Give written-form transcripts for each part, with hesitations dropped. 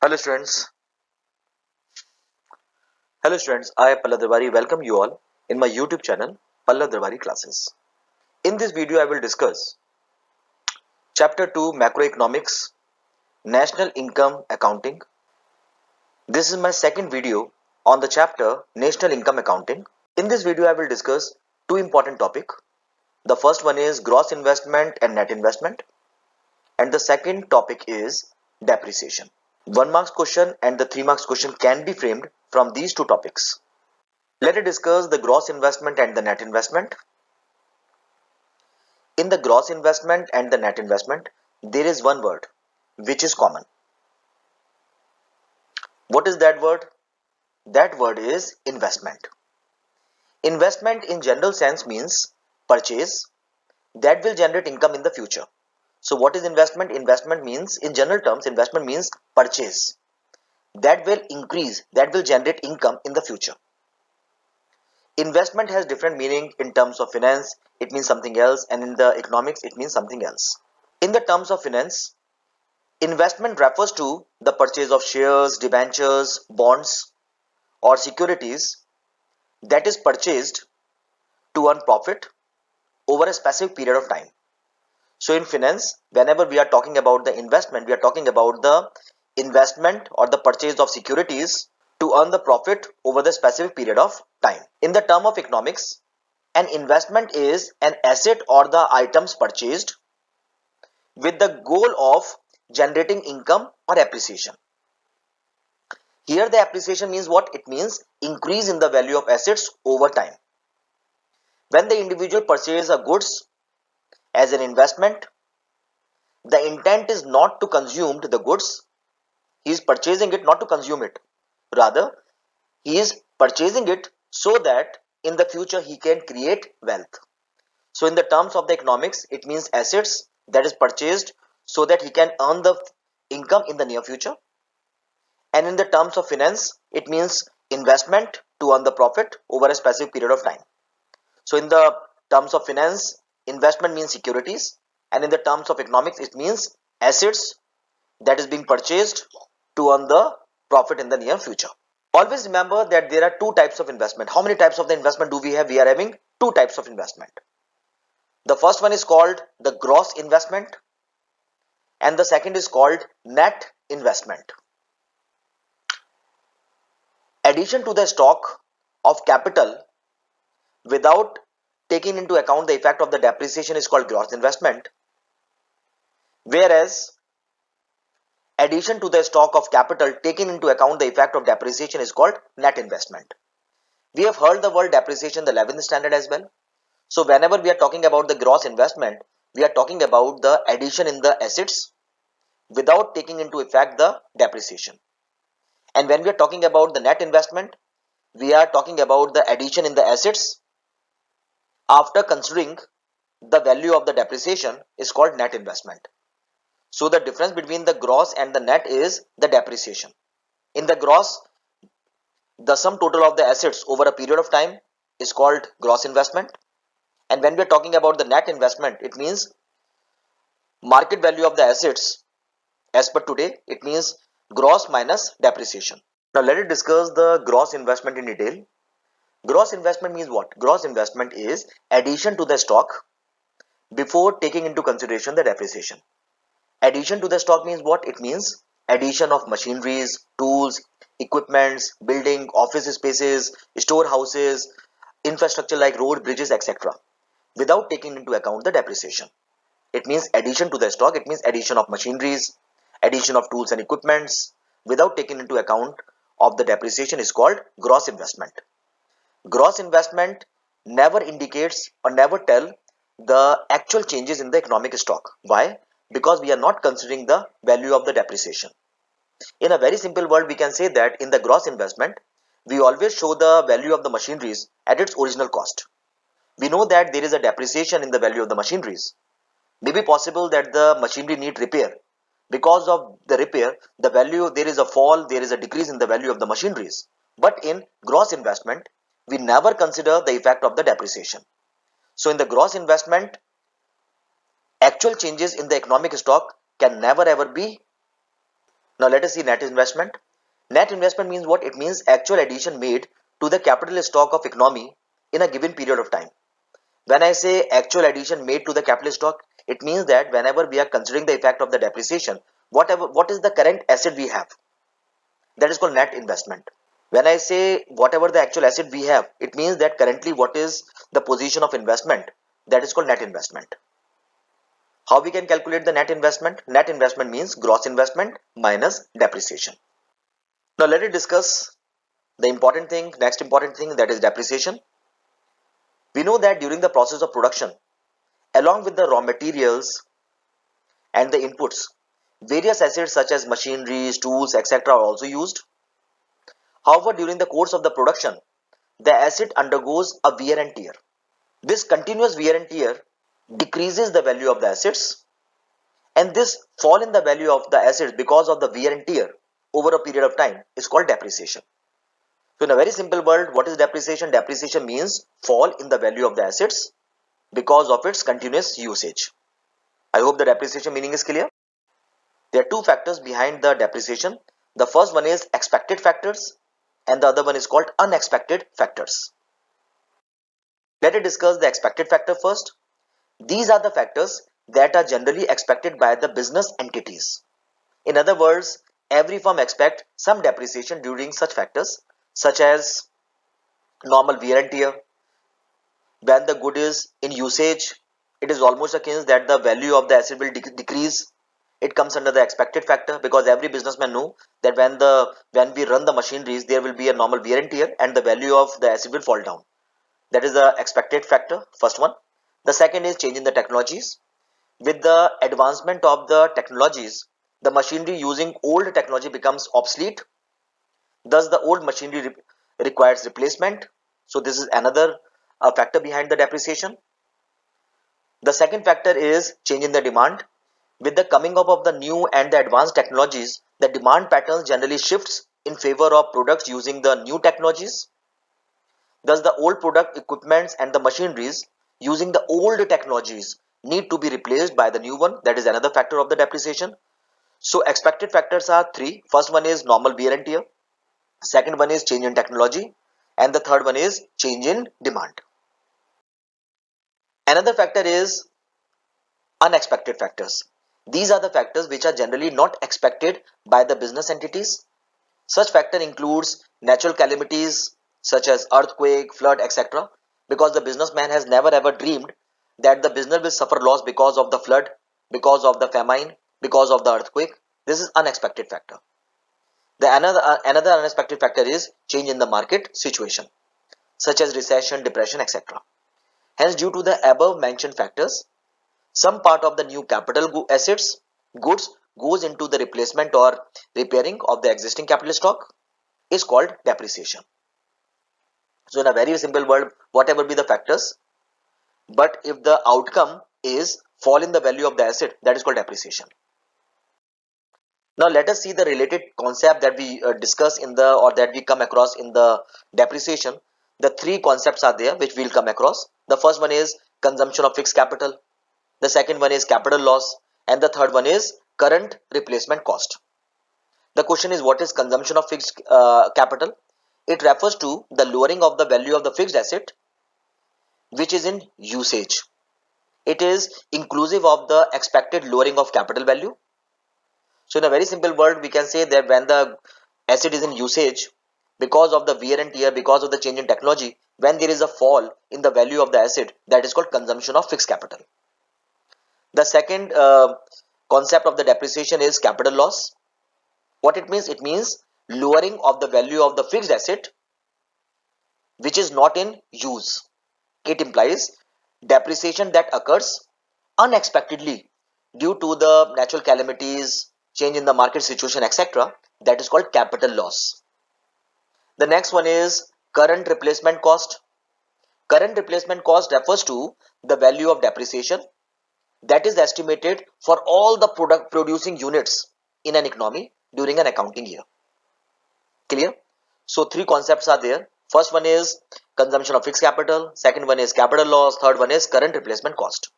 Hello students. Hello students. I Pallab Darbari welcome you all in my YouTube channel Pallab Darbari classes. In this video I will discuss chapter 2 macroeconomics, national income accounting. This is my second video on the chapter national income accounting. In this video I will discuss two important topics. The first one is gross investment and net investment, and the second topic is depreciation. 1 marks question and the 3 marks question can be framed from these two topics. Let us discuss the gross investment and the net investment. In the gross investment and the net investment, there is one word which is common. What is that word? That word is investment. Investment in general sense means purchase that will generate income in the future. So what is investment? Investment means, in general terms, investment means purchase that will increase, that will generate income in the future. Investment has different meaning. In terms of finance, it means something else, and in the economics, it means something else. In the terms of finance, investment refers to the purchase of shares, debentures, bonds, or securities that is purchased to earn profit over a specific period of time. So in finance, whenever we are talking about the investment, we are talking about the investment or the purchase of securities to earn the profit over the specific period of time. In the term of economics, an investment is an asset or the items purchased with the goal of generating income or appreciation. Here the appreciation means what? It means increase in the value of assets over time. When the individual purchases a goods as an investment, the intent is not to consume the goods. He is purchasing it not to consume it. Rather, he is purchasing it so that in the future he can create wealth. So in the terms of the economics, it means assets that is purchased so that he can earn the income in the near future. And in the terms of finance, it means investment to earn the profit over a specific period of time. So in the terms of finance, investment means securities, and in the terms of economics, it means assets that is being purchased to earn the profit in the near future. Always remember that there are two types of investment. How many types of the investment do we have? We are having two types of investment. The first one is called the gross investment, and the second is called net investment. Addition to the stock of capital without taking into account the effect of the depreciation is called gross investment, whereas addition to the stock of capital taking into account the effect of depreciation is called net investment. We have heard the word depreciation in the 11th standard as well. So whenever we are talking about the gross investment, we are talking about the addition in the assets without taking into effect the depreciation. And when we are talking about the net investment, we are talking about the addition in the assets after considering the value of the depreciation is called net investment. So the difference between the gross and the net is the depreciation. In the gross, the sum total of the assets over a period of time is called gross investment. And when we are talking about the net investment, it means market value of the assets as per today. It means gross minus depreciation. Now let us discuss the gross investment in detail. Gross investment means what? Gross investment is addition to the stock before taking into consideration the depreciation. Addition to the stock means what? It means addition of machineries, tools, equipments, building, office spaces, storehouses, infrastructure like road, bridges, etc. without taking into account the depreciation. It means addition to the stock. It means addition of machineries, addition of tools and equipments without taking into account of the depreciation is called gross investment. Gross investment never indicates or never tell the actual changes in the economic stock. Why? Because we are not considering the value of the depreciation. In a very simple word, we can say that in the gross investment, we always show the value of the machineries at its original cost. We know that there is a depreciation in the value of the machineries. Maybe possible that the machinery need repair. Because of the repair, the value, there is a fall, there is a decrease in the value of the machineries. But in gross investment, we never consider the effect of the depreciation. So in the gross investment, actual changes in the economic stock can never ever be Now let us see net investment. Net investment means what? It means actual addition made to the capital stock of economy in a given period of time. When I say actual addition made to the capital stock, it means that whenever we are considering the effect of the depreciation, what is the current asset we have, that is called net investment. When I say whatever the actual asset we have, it means that currently what is the position of investment, that is called net investment. How we can calculate the net investment? Net investment means gross investment minus depreciation. Now let us discuss the next important thing, that is depreciation. We know that during the process of production, along with the raw materials and the inputs, various assets such as machineries, tools, etc. are also used. However, during the course of the production, the asset undergoes a wear and tear. This continuous wear and tear decreases the value of the assets, and this fall in the value of the assets because of the wear and tear over a period of time is called depreciation. So in a very simple word, what is depreciation? Depreciation means fall in the value of the assets because of its continuous usage. I hope the depreciation meaning is clear. There are two factors behind the depreciation. The first one is expected factors and the other one is called unexpected factors. Let us discuss the expected factor first. These are the factors that are generally expected by the business entities. In other words, every firm expects some depreciation during such factors such as normal wear and tear. When the good is in usage, it is almost a case that the value of the asset will decrease. It comes under the expected factor because every businessman know that when we run the machineries, there will be a normal wear and tear and the value of the asset will fall down. That is the expected factor, first one. The second is change in the technologies. With the advancement of the technologies, the machinery using old technology becomes obsolete. Thus, the old machinery requires replacement. So, this is another factor behind the depreciation. The second factor is change in the demand. With the coming up of the new and the advanced technologies, the demand patterns generally shifts in favor of products using the new technologies. Thus, the old product equipments and the machineries using the old technologies need to be replaced by the new one. That is another factor of the depreciation. So, expected factors are three. First one is normal wear and tear. Second one is change in technology. And the third one is change in demand. Another factor is unexpected factors. These are the factors which are generally not expected by the business entities. Such factor includes natural calamities such as earthquake, flood, etc. Because the businessman has never ever dreamed that the business will suffer loss because of the flood, because of the famine, because of the earthquake. This is unexpected factor. The another unexpected factor is change in the market situation, such as recession, depression, etc. Hence, due to the above mentioned factors, some part of the new capital assets, goods goes into the replacement or repairing of the existing capital stock is called depreciation. So in a very simple word, whatever be the factors, but if the outcome is fall in the value of the asset, that is called depreciation. Now let us see the related concept that we discuss in the or that we come across in the depreciation. The three concepts are there which we'll come across. The first one is consumption of fixed capital. The second one is capital loss, and the third one is current replacement cost. The question is, what is consumption of fixed capital? It refers to the lowering of the value of the fixed asset which is in usage. It is inclusive of the expected lowering of capital value. So in a very simple word, we can say that when the asset is in usage, because of the wear and tear, because of the change in technology, when there is a fall in the value of the asset, that is called consumption of fixed capital. The second concept of the depreciation is capital loss. What it means? It means lowering of the value of the fixed asset which is not in use. It implies depreciation that occurs unexpectedly due to the natural calamities, change in the market situation, etc. That is called capital loss. The next one is current replacement cost. Current replacement cost refers to the value of depreciation that is estimated for all the product producing units in an economy during an accounting year. Clear? So three concepts are there. First one is consumption of fixed capital, second one is capital loss, third one is current replacement cost.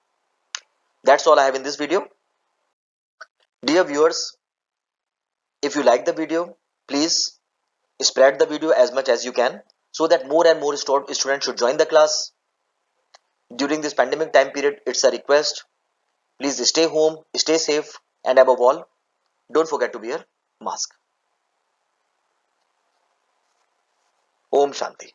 That's all I have in this video. Dear viewers, If you like the video, please spread the video as much as you can so that more and more students should join the class. During this pandemic time period, it's a request. Please stay home, stay safe, and above all, don't forget to wear mask. Om Shanti.